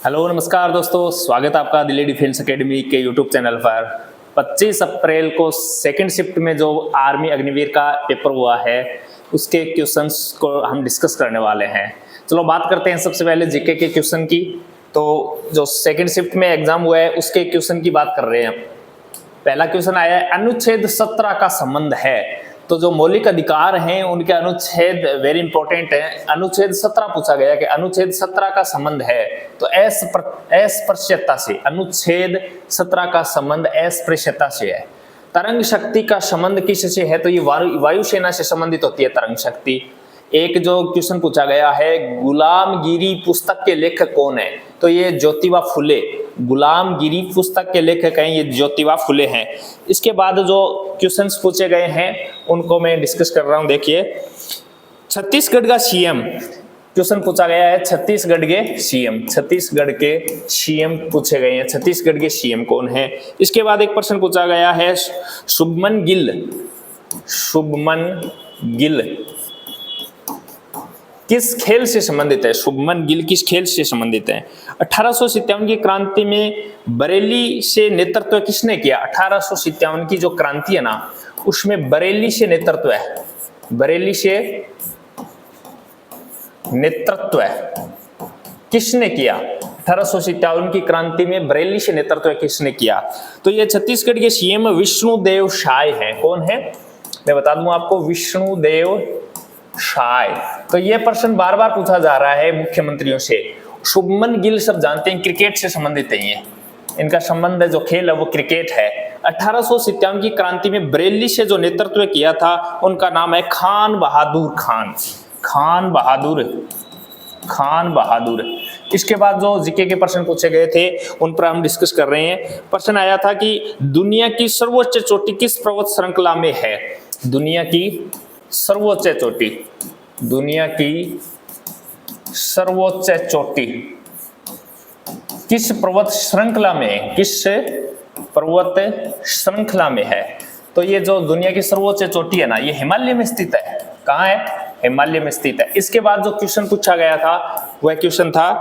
Hello नमस्कार दोस्तों, स्वागत है आपका दिल्ली डिफेंस एकेडमी के यूट्यूब चैनल पर। 25 अप्रैल को सेकंड शिफ्ट में जो आर्मी अग्निवीर का पेपर हुआ है उसके क्वेश्चंस को हम डिस्कस करने वाले हैं। चलो बात करते हैं सबसे पहले जीके के क्वेश्चन की। तो जो सेकंड शिफ्ट में एग्जाम हुआ है उसके क्वेश्चन की बात कर रहे हैं। पहला क्वेश्चन आया है, अनुच्छेद 17 का संबंध है। तो जो मौलिक अधिकार हैं उनके अनुच्छेद वेरी इंपॉर्टेंट है। अनुच्छेद 17 पूछा गया कि अनुच्छेद 17 का संबंध है तो अस्पृश्यता से, अनुच्छेद 17 का संबंध अस्पृश्यता से है। तरंग शक्ति का संबंध किससे है? तो ये वायुसेना से संबंधित होती है तरंग शक्ति। एक जो क्वेश्चन पूछा गया है, गुलामगिरी पुस्तक के लेखक कौन है? तो ये ज्योतिबा फुले। गुलामगिरी पुस्तक के लेखक हैं ये ज्योतिबा फुले हैं। इसके बाद जो क्वेश्चंस पूछे गए हैं उनको मैं डिस्कस कर रहा हूं। देखिए, छत्तीसगढ़ का सीएम क्वेश्चन पूछा गया है। छत्तीसगढ़ के सीएम पूछे गए हैं। छत्तीसगढ़ के सीएम कौन है? इसके बाद एक प्रश्न पूछा गया है, शुभमन गिल किस खेल से संबंधित है? शुभमन गिल किस खेल से संबंधित है? 1857 की क्रांति में बरेली से नेतृत्व किसने किया? 1857 की जो क्रांति है ना उसमें बरेली से नेतृत्व है। बरेली से नेतृत्व किसने किया? 1857 की क्रांति में बरेली से नेतृत्व किसने किया? तो ये छत्तीसगढ़ के सीएम विष्णुदेव साय हैं। कौन है? मैं बता दूं आपको, विष्णुदेव साय। तो ये प्रश्न बार बार पूछा जा रहा है मुख्यमंत्रियों से। शुभमन गिल सब जानते हैं, क्रिकेट से संबंधित है ये। इनका संबंध है, जो खेल है वो क्रिकेट है। 1857 की क्रांति में बरेली से जो नेतृत्व किया था उनका नाम है खान बहादुर। इसके बाद जो जीके के प्रश्न पूछे गए थे उन पर हम डिस्कस कर रहे हैं। प्रश्न आया था कि दुनिया की सर्वोच्च चोटी किस पर्वत श्रृंखला में है? दुनिया की सर्वोच्च चोटी किस पर्वत श्रृंखला में है? तो ये जो दुनिया की सर्वोच्च चोटी है ना, ये हिमालय में स्थित है। कहाँ है? हिमालय में स्थित है। इसके बाद जो क्वेश्चन पूछा गया था वह क्वेश्चन था,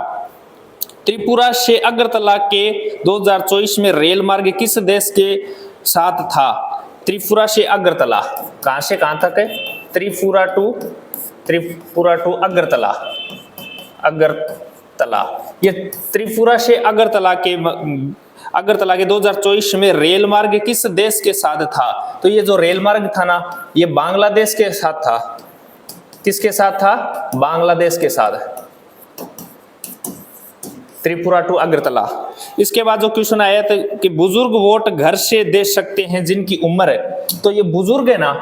त्रिपुरा से अगरतला के 2024 में रेल मार्ग किस देश के साथ था? त्रिपुरा से अगरतला, कहां से कहां तक है? त्रिपुरा टू अगरतला। ये त्रिपुरा से अगरतला के 2024 में रेल मार्ग किस देश के साथ था? तो ये जो रेल मार्ग था ना ये बांग्लादेश के साथ था। किसके साथ था? बांग्लादेश के साथ। त्रिपुरा टू अगरतला। इसके बाद जो क्वेश्चन आया था कि बुजुर्ग वोट घर से दे सकते हैं जिनकी उम्र है। तो ये बुजुर्ग है ना,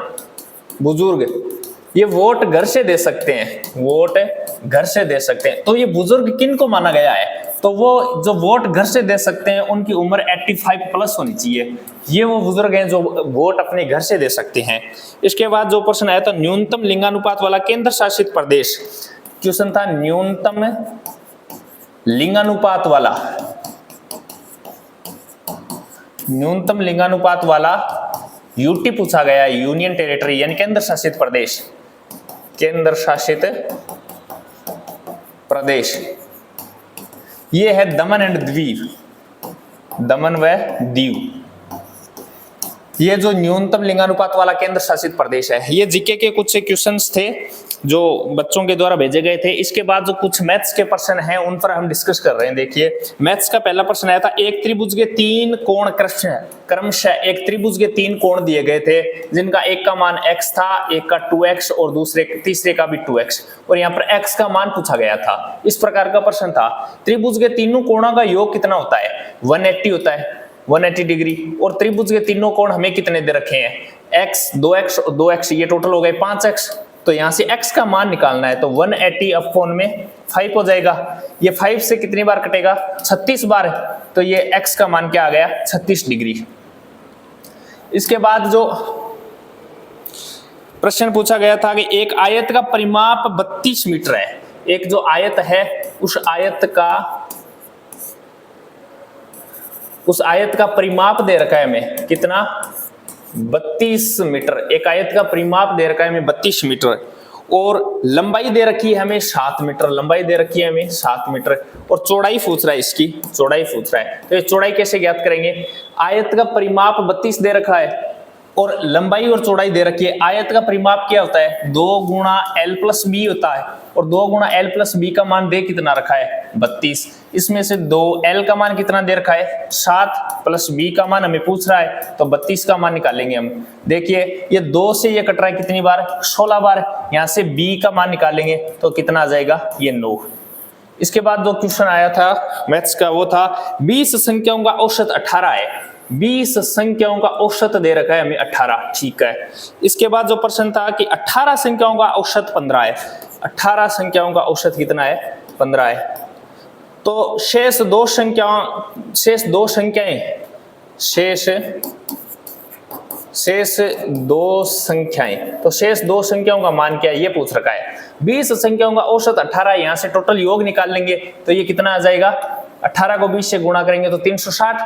बुजुर्ग ये वोट घर से दे सकते हैं, तो ये बुजुर्ग किन को माना गया है? तो वो जो वोट घर से दे सकते हैं उनकी उम्र 85 प्लस होनी चाहिए। ये वो बुजुर्ग हैं जो वोट अपने घर से दे सकते हैं। इसके बाद जो प्रश्न आया था, न्यूनतम लिंगानुपात वाला केंद्र शासित प्रदेश। क्वेश्चन था न्यूनतम लिंगानुपात वाला यूटी पूछा गया है, यूनियन टेरिटरी यानी केंद्र शासित प्रदेश। ये है दमन व दीव। ये जो न्यूनतम लिंगानुपात वाला केंद्र शासित प्रदेश है। ये जीके के कुछ क्वेश्चंस थे जो बच्चों के द्वारा भेजे गए थे। इसके बाद जो कुछ मैथ्स के प्रश्न हैं उन पर हम डिस्कस कर रहे हैं। देखिए, मैथ्स का पहला प्रश्न आया था, एक त्रिभुज के 3 कोण क्रमशः एक त्रिभुज के 3 कोण दिए गए थे जिनका एक का मान x था, एक का 2x और तीसरे का भी 2x, और यहाँ पर x का मान पूछा गया था। इस प्रकार का प्रश्न था। त्रिभुज के तीनों कोणों का योग कितना होता है? 180 होता है, 180 डिग्री। और त्रिभुज के तीनों कोण हमें कितने दे रखे हैं? x, 2x और 2x, ये टोटल हो गए 5x। तो यहां से x का मान निकालना है तो 180 अपॉन में 5 हो जाएगा। ये 5 से कितनी बार कटेगा? 36 बार। तो ये x का मान क्या आ गया? 36 डिग्री। इसके बाद जो प्रश्न पूछा गया था कि एक आयत का परिमाप 32 मीटर है। एक जो आयत है उस आयत का परिमाप दे रखा है हमें कितना? 32 मीटर। एक आयत का परिमाप दे रखा है हमें 32 मीटर। और लंबाई दे रखी है हमें 7 मीटर, लंबाई दे रखी है हमें 7 मीटर और चौड़ाई पूछ रहा है, इसकी चौड़ाई पूछ रहा है। तो ये चौड़ाई कैसे ज्ञात करेंगे? आयत का परिमाप 32 दे रखा है और लंबाई और चौड़ाई दे रखी है। आयत का परिमाप क्या होता है? 2 गुणा L प्लस बी होता है और 2 गुणा L प्लस बी का मान दे कितना रखा है? 32। इसमें से 2 L का मान कितना दे रखा है? 7 प्लस बी का मान हमें पूछ रहा है, तो 32 का मान निकालेंगे हम। देखिए ये 2 से ये कट रहा है कितनी बार? 16 बार। यहाँ से बी का मान निकालेंगे तो कितना आ जाएगा? ये 9। इसके बाद जो क्वेश्चन आया था मैथ्स का वो था 20 संख्याओं का औसत 18 है। 20 संख्याओं का औसत दे रखा है हमें 18, ठीक है। इसके बाद जो प्रश्न था कि 18 संख्याओं का औसत 15 है। 18 संख्याओं का औसत कितना है? 15 है। तो शेष दो संख्याएं तो शेष दो संख्याओं का मान क्या है ये पूछ रखा है। 20 संख्याओं का औसत 18 है, यहां से टोटल योग निकाल लेंगे तो ये कितना आ जाएगा? 18 को 20 से गुणा करेंगे तो 360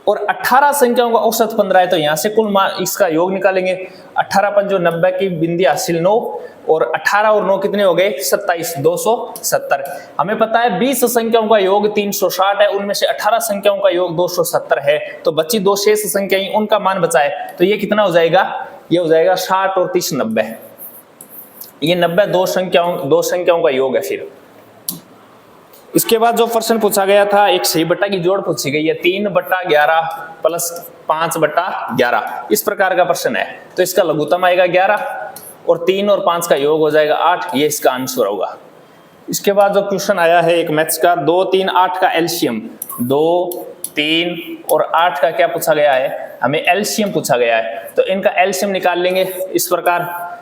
और 18 संख्याओं का औसत 15 है, तो यहां से कुल मान इसका योग निकालेंगे। 18 पंजो 90 की बिंदी हासिल 9 और 18 और 9 कितने हो गए? 27, 270। हमें पता है 20 संख्याओं का योग 360 है, उनमें से 18 संख्याओं का योग 270 है, तो बची 2 शेष संख्याएं उनका मान बचा है, तो ये कितना हो जाएगा? ये हो जाएगा 60 और 30 90। ये 90 दो संख्याओं का योग है। फिर इसके बाद जो प्रश्न पूछा गया था एक सही बट्टा की जोड़ पूछी गई है 3/11 प्लस 5/11, इस प्रकार का प्रश्न है। तो इसका लघुत्तम आएगा 11 और 3 और 5 का योग हो जाएगा 8, ये इसका आंसर होगा। इसके बाद जो क्वेश्चन आया है एक मैथ्स का 2, 3, 8 का एलसीएम। 2, 3 और 8 का क्या पूछा गया है? हमें एलसीएम पूछा गया है, तो इनका एलसीएम निकाल लेंगे इस प्रकार।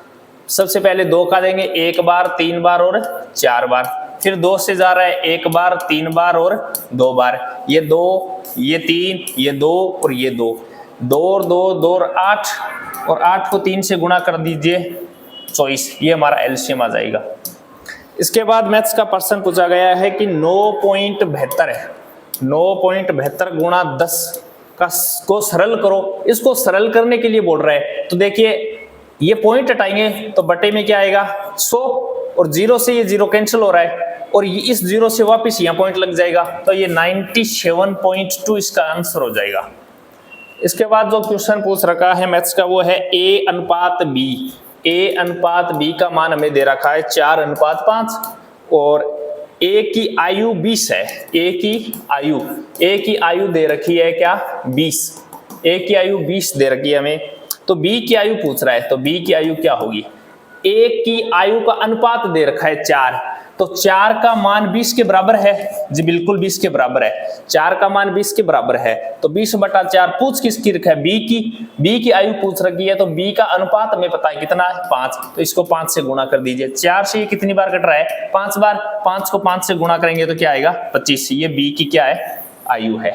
सबसे पहले 2 का देंगे 1 बार, 3 बार और 4 बार। फिर 2 से जा रहा है 1 बार, 3 बार और 2 बार। ये 2, ये 3, ये 2 और ये 2। 2 और 2, 2 और 8 और 8 को 3 से गुणा कर दीजिए 24, ये हमारा एलसीएम आ जाएगा। इसके बाद मैथ्स का प्रश्न पूछा गया है कि 9.72 है। 9.72 गुणा 10 को सरल करो। इसको सरल करने के लिए बोल रहा है, तो देखिए ये पॉइंट हटाएंगे तो बटे में क्या आएगा? 100 और 0 से ये 0 कैंसिल हो रहा है और ये इस 0 से वापस यहाँ पॉइंट लग जाएगा, तो ये 97.2 इसका आंसर हो जाएगा। इसके बाद जो क्वेश्चन पूछ रखा है मैथ्स का वो है A/B। A/B का मान हमें दे रखा है 4/5 और A की आयु 20 है। A की आयु दे रखी है क्या? 20। A की आयु 20 दे रखी है हमें, तो B की आयु पूछ रहा है, तो B की आयु क्या होगी? A की आयु का अनुपात दे रखा है 4, तो 4 का मान 20 के बराबर है जी, बिल्कुल 20 के बराबर है। 4 का मान 20 के बराबर है, तो 20/4 पूछ किसकी रखा है? B की आयु पूछ रखी है, तो B का अनुपात हमें पता है कितना है? 5, तो इसको 5 से गुणा कर दीजिए। 4 से ये कितनी बार कट रहा है? 5 बार। 5 को 5 से गुणा करेंगे तो क्या आएगा? 25। ये B की क्या है? आयु है।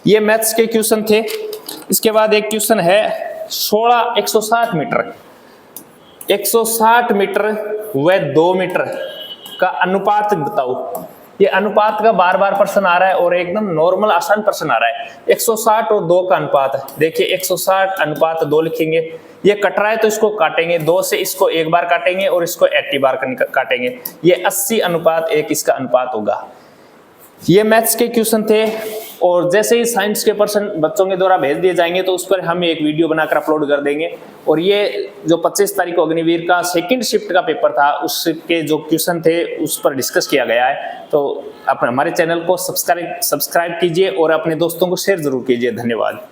ये मैथ्स के क्वेश्चन थे। इसके बाद एक क्वेश्चन है 160 मीटर 160 मीटर व 2 मीटर का अनुपात बताओ। ये अनुपात का बार बार प्रश्न आ रहा है और एकदम नॉर्मल आसान प्रश्न आ रहा है। 160 और 2 का अनुपात है। देखिए 160 अनुपात 2 लिखेंगे, ये कट रहा है तो इसको काटेंगे, 2 से इसको 1 बार काटेंगे और इसको 80 बार काटेंगे, ये 80/1 इसका अनुपात होगा। ये मैथ्स के क्वेश्चन थे और जैसे ही साइंस के प्रश्न बच्चों के द्वारा भेज दिए जाएंगे तो उस पर हम एक वीडियो बनाकर अपलोड कर देंगे। और ये जो 25 तारीख को अग्निवीर का सेकंड शिफ्ट का पेपर था उसके जो क्वेश्चन थे उस पर डिस्कस किया गया है। तो आप हमारे चैनल को सब्सक्राइब कीजिए और अपने दोस्तों को शेयर जरूर कीजिए। धन्यवाद।